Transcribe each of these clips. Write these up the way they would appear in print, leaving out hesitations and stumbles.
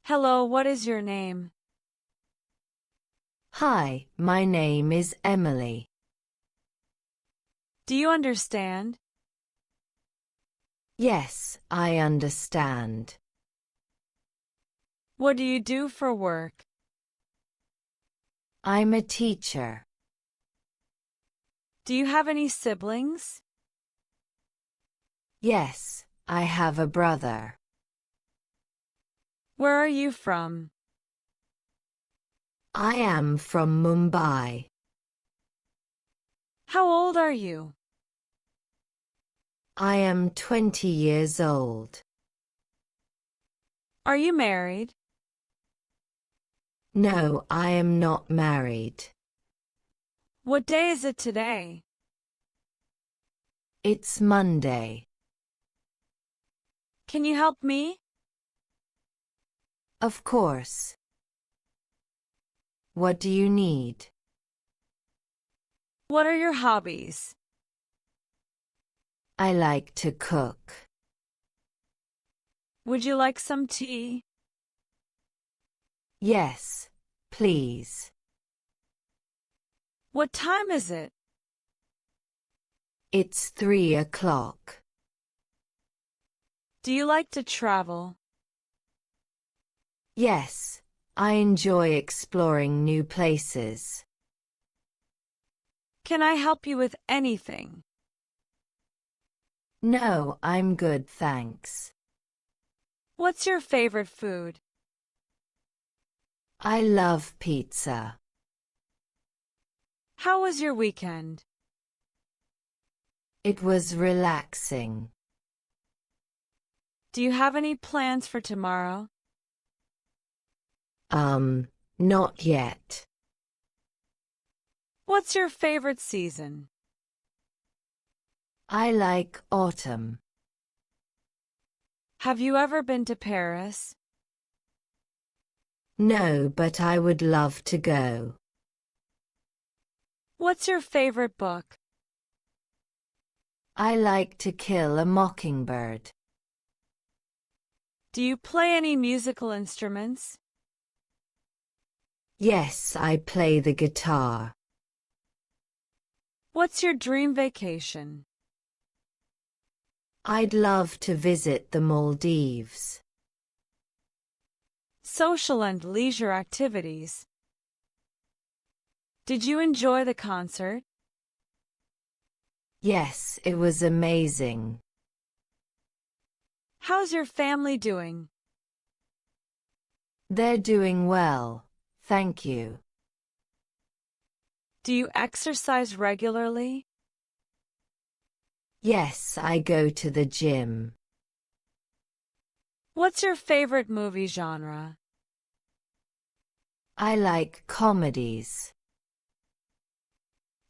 Hello, what is your name? Hi, my name is Emily. Do you understand? Yes, I understand. What do you do for work? I'm a teacher. Do you have any siblings? Yes, I have a brother. Where are you from? I am from Mumbai. How old are you? I am 20 years old. Are you married? No, I am not married. What day is it today? It's Monday. Can you help me? Of course. What do you need? What are your hobbies? I like to cook. Would you like some tea? Yes, please. What time is it? It's 3 o'clock. Do you like to travel? Yes, I enjoy exploring new places. Can I help you with anything? No, I'm good, thanks. What's your favorite food? I love pizza. How was your weekend? It was relaxing. Do you have any plans for tomorrow? Not yet. What's your favorite season? I like autumn. Have you ever been to Paris? No, but I would love to go. What's your favorite book? I like to kill a mockingbird. Do you play any musical instruments? Yes, I play the guitar. What's your dream vacation? I'd love to visit the Maldives. Social and leisure activities. Did you enjoy the concert? Yes, it was amazing. How's your family doing? They're doing well, thank you. Do you exercise regularly? Yes, I go to the gym. What's your favorite movie genre? I like comedies.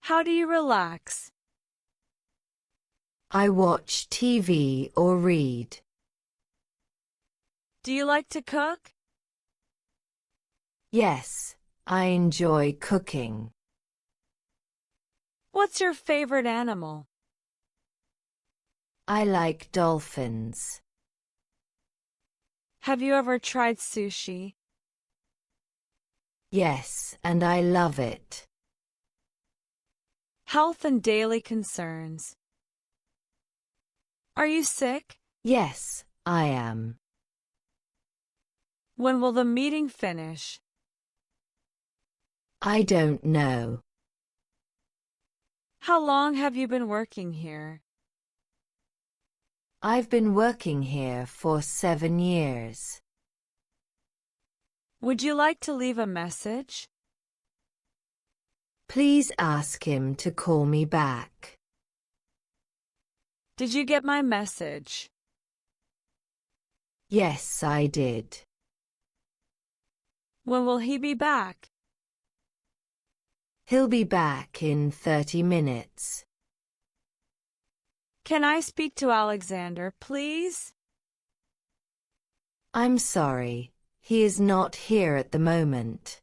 How do you relax? I watch TV or read. Do you like to cook? Yes, I enjoy cooking. What's your favorite animal? I like dolphins. Have you ever tried sushi? Yes, and I love it. Health and daily concerns. Are you sick? Yes, I am. When will the meeting finish? I don't know. How long have you been working here? I've been working here for 7 years. Would you like to leave a message? Please ask him to call me back. Did you get my message? Yes, I did. When will he be back? He'll be back in 30 minutes. Can I speak to Alexander, please? I'm sorry, he is not here at the moment.